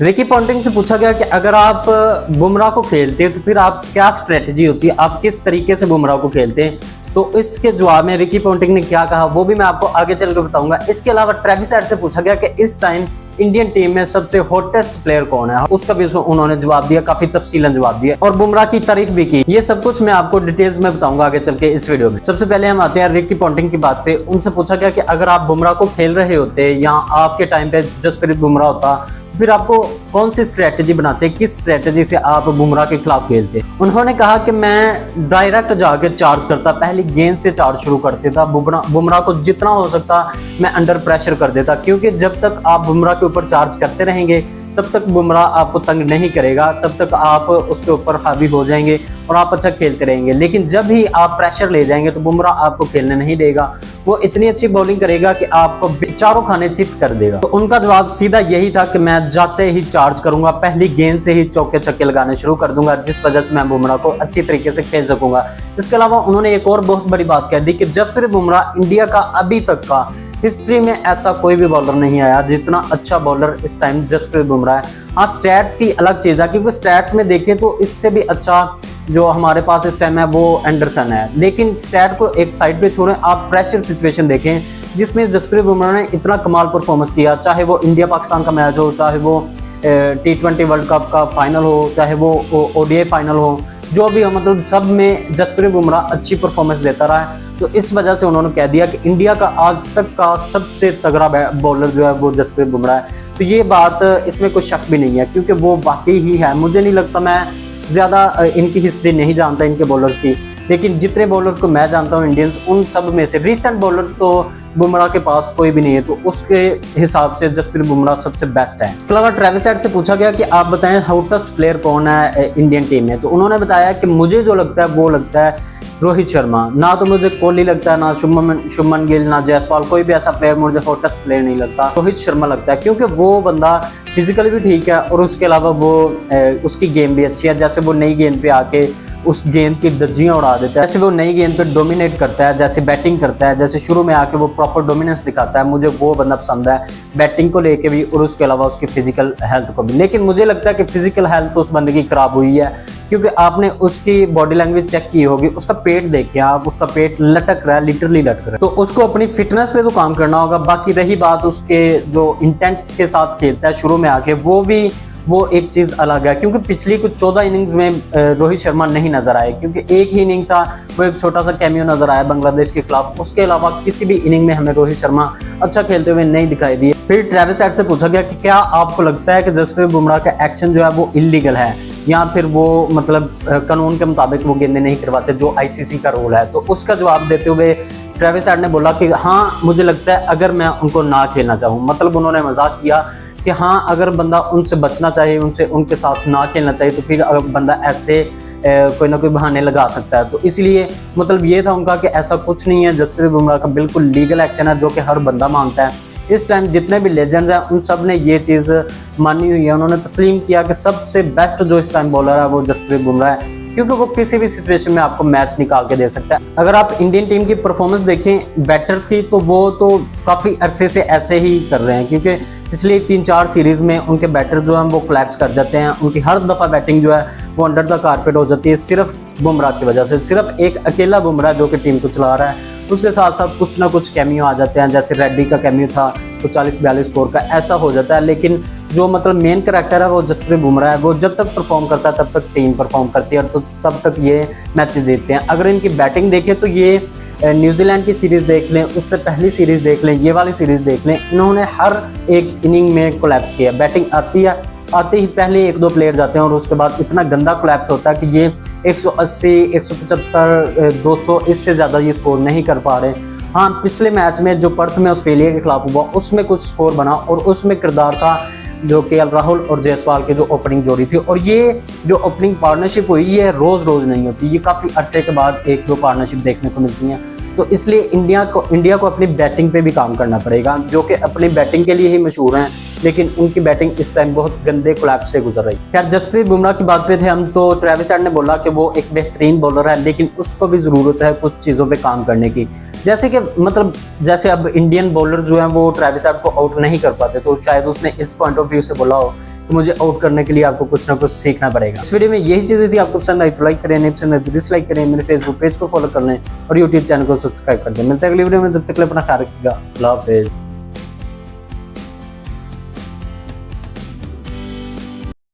Ricky Ponting से पूछा गया कि अगर आप बुमराह को खेलते तो फिर आप क्या स्ट्रेटजी होती है, आप किस तरीके से बुमराह को खेलते हैं। तो इसके जवाब में रिकी पॉन्टिंग ने क्या कहा वो भी मैं आपको आगे चल के बताऊंगा। इसके अलावा ट्रेविस हेड से पूछा गया कि इस टाइम इंडियन टीम में सबसे हॉटेस्ट प्लेयर कौन है, उसका भी उन्होंने जवाब दिया, काफी तफसीलन जवाब दिया और बुमराह की तारीफ भी की। ये सब कुछ मैं आपको डिटेल्स में बताऊंगा आगे चल के इस वीडियो में। सबसे पहले हम आते हैं रिकी पॉन्टिंग की बात पे। उनसे पूछा गया कि अगर आप बुमराह को खेल रहे होते या आपके टाइम पे जसप्रीत बुमराह होता फिर आपको कौन सी स्ट्रेटजी बनाते, किस स्ट्रेटजी से आप बुमराह के खिलाफ खेलते। उन्होंने कहा कि मैं डायरेक्ट जाके चार्ज करता, पहली गेंद से चार्ज शुरू करते था, बुमराह को जितना हो सकता मैं अंडर प्रेशर कर देता, क्योंकि जब तक आप बुमराह के ऊपर चार्ज करते रहेंगे तब तक बुमराह आपको तंग नहीं करेगा, तब तक आप उसके ऊपर हावी हो जाएंगे और आप अच्छा खेलते रहेंगे। लेकिन जब ही आप प्रेशर ले जाएंगे तो बुमराह आपको खेलने नहीं देगा, वो इतनी अच्छी बॉलिंग करेगा कि आपको चारों खाने चित कर देगा। तो उनका जवाब सीधा यही था कि मैं जाते ही चार्ज करूंगा, पहली गेंद से ही चौके छक्के लगाने शुरू कर दूंगा, जिस वजह से मैं बुमराह को अच्छी तरीके से खेल सकूंगा। इसके अलावा उन्होंने एक और बहुत बड़ी बात कह दी कि जसप्रीत बुमराह इंडिया का अभी तक का हिस्ट्री में ऐसा कोई भी बॉलर नहीं आया जितना अच्छा बॉलर इस टाइम जसप्रीत बुमराह है। हाँ, स्टैट्स की अलग चीज है, क्योंकि स्टैट्स में देखें तो इससे भी अच्छा जो हमारे पास इस टाइम है वो एंडरसन है। लेकिन स्टैट को एक साइड पे छोड़ें, आप प्रेशर सिचुएशन देखें जिसमें जसप्रीत बुमराह ने इतना कमाल परफॉर्मेंस किया, चाहे वो इंडिया पाकिस्तान का मैच हो, चाहे वो T20 वर्ल्ड कप का फाइनल हो, चाहे वो ODI फाइनल हो, जो भी हो, मतलब सब में जसप्रीत बुमराह अच्छी परफॉर्मेंस देता रहा है। तो इस वजह से उन्होंने कह दिया कि इंडिया का आज तक का सबसे तगड़ा बॉलर जो है वो जसप्रीत बुमराह है। तो ये बात, इसमें कोई शक भी नहीं है, क्योंकि वो वाकई ही है। मुझे नहीं लगता, मैं ज़्यादा इनकी हिस्ट्री नहीं जानता इनके बॉलर्स की, लेकिन जितने बॉलर्स को मैं जानता हूँ इंडियंस, उन सब में से रिसेंट बॉलर्स तो बुमराह के पास कोई भी नहीं है, तो उसके हिसाब से जसप्रीत बुमराह सबसे बेस्ट है। इसके अलावा ट्रेविस हेड से पूछा गया कि आप बताएं हॉटेस्ट प्लेयर कौन है इंडियन टीम में। तो उन्होंने बताया कि मुझे जो लगता है वो लगता है रोहित शर्मा। ना तो मुझे कोहली लगता है, ना शुभमन गिल, ना जायसवाल, कोई भी ऐसा प्लेयर मुझे हॉटेस्ट प्लेयर नहीं लगता। रोहित शर्मा लगता है, क्योंकि वो बंदा फिजिकली भी ठीक है और उसके अलावा वो उसकी गेम भी अच्छी है। जैसे वो नई गेंद पे आके उस गेंद की धज्जियां उड़ा देता है, जैसे वो नई गेंद पे डोमिनेट करता है, जैसे बैटिंग करता है, जैसे शुरू में आके वो प्रॉपर डोमिनेंस दिखाता है। मुझे वो बंदा पसंद है, बैटिंग को लेके भी और उसके अलावा उसकी फिजिकल हेल्थ को भी। लेकिन मुझे लगता है कि फिजिकल हेल्थ उस बंदे की खराब हुई है, क्योंकि आपने उसकी बॉडी लैंग्वेज चेक की होगी, उसका पेट देखिए आप, उसका पेट लटक रहा है, लिटरली लटक रहा है। तो उसको अपनी फिटनेस पे तो काम करना होगा। बाकी रही बात उसके जो इंटेंट के साथ खेलता है शुरू में आके, वो एक चीज़ अलग है, क्योंकि पिछली कुछ 14 इनिंग्स में रोहित शर्मा नहीं नजर आए, क्योंकि एक ही इनिंग था, वो एक छोटा सा कैमियो नजर आया बांग्लादेश के खिलाफ। उसके अलावा किसी भी इनिंग में हमें रोहित शर्मा अच्छा खेलते हुए नहीं दिखाई दिए। फिर ट्रेविस हेड से पूछा गया कि क्या आपको लगता है कि जसप्रीत बुमराह का एक्शन जो है वो इलीगल है, या फिर वो मतलब कानून के मुताबिक वो गेंदें नहीं करवाते जो ICC का रूल है। तो उसका जवाब देते हुए ट्रेविस हेड ने बोला कि हाँ, मुझे लगता है अगर मैं उनको ना खेलना चाहूँ, मतलब उन्होंने मजाक किया कि हाँ, अगर बंदा उनसे बचना चाहिए, उनके साथ ना खेलना चाहिए, तो फिर अगर बंदा ऐसे कोई ना कोई बहाने लगा सकता है। तो इसलिए मतलब ये था उनका कि ऐसा कुछ नहीं है, जसप्रीत बुमराह का बिल्कुल लीगल एक्शन है, जो कि हर बंदा मानता है। इस टाइम जितने भी लेजेंड्स हैं उन सब ने ये चीज़ मानी हुई है, उन्होंने तस्लीम किया कि सबसे बेस्ट जो इस टाइम बॉलर है वो जसप्रीत बुमराह है, क्योंकि वो किसी भी सिचुएशन में आपको मैच निकाल के दे सकता है। अगर आप इंडियन टीम की परफॉर्मेंस देखें बैटर्स की, तो वो तो काफ़ी अरसे से ऐसे ही कर रहे हैं, क्योंकि पिछली 3-4 सीरीज में उनके बैटर जो हैं वो कोलैप्स कर जाते हैं। उनकी हर दफ़ा बैटिंग जो है वो अंडर द कारपेट हो जाती है, सिर्फ बुमराह की वजह से। सिर्फ एक अकेला बुमराह जो कि टीम को चला रहा है, उसके साथ साथ कुछ ना कुछ कैमियो आ जाते हैं, जैसे रेड्डी का कैमियो था तो 40-42 स्कोर का ऐसा हो जाता है। लेकिन जो मतलब मेन कैरेक्टर है वो जसप्रीत बुमराह है, वो जब तक परफॉर्म करता है तब तक टीम परफॉर्म करती है और तो तब तक ये मैचेस जीतते हैं। अगर इनकी बैटिंग देखें तो ये न्यूजीलैंड की सीरीज़ देख लें, उससे पहली सीरीज़ देख लें, ये वाली सीरीज़ देख लें, इन्होंने हर एक इनिंग में कोलैप्स किया। बैटिंग आते ही पहले 1-2 प्लेयर जाते हैं और उसके बाद इतना गंदा कोलैप्स होता है कि ये 180, 175, 200 इससे ज़्यादा ये स्कोर नहीं कर पा रहे। हाँ, पिछले मैच में जो पर्थ में ऑस्ट्रेलिया के खिलाफ हुआ उसमें कुछ स्कोर बना और उसमें किरदार था जो KL राहुल और जायसवाल की जो ओपनिंग जोड़ी थी। और ये जो ओपनिंग पार्टनरशिप हुई ये रोज़ नहीं होती, ये काफ़ी अरसे के बाद 1-2 पार्टनरशिप देखने को मिलती हैं। तो इसलिए इंडिया को अपनी बैटिंग पे भी काम करना पड़ेगा, जो कि अपनी बैटिंग के लिए ही मशहूर हैं, लेकिन उनकी बैटिंग इस टाइम बहुत गंदे कोलैप्स से गुजर रही है। खैर, जसप्रीत बुमराह की बात पे थे हम, तो ट्रेविस हेड ने बोला कि वो एक बेहतरीन बॉलर है, लेकिन उसको भी ज़रूरत है कुछ चीज़ों पे काम करने की। जैसे कि मतलब जैसे अब इंडियन बॉलर जो हैं वो ट्रेविस हेड को आउट नहीं कर पाते, तो शायद उसने इस पॉइंट ऑफ व्यू से बोला हो तो मुझे आउट करने के लिए आपको कुछ ना कुछ सीखना पड़ेगा। इस वीडियो में यही चीजें थी, आपको पसंद आई तो लाइक करें, नहीं पसंद आई तो डिसलाइक करें। मेरे फेसबुक पेज को फॉलो कर लें और यूट्यूब चैनल को सब्सक्राइब कर दें। मिलते हैं अगली वीडियो में, तब तक के लिए अपना ख्याल रखिएगा। अल्लाह हाफिज़।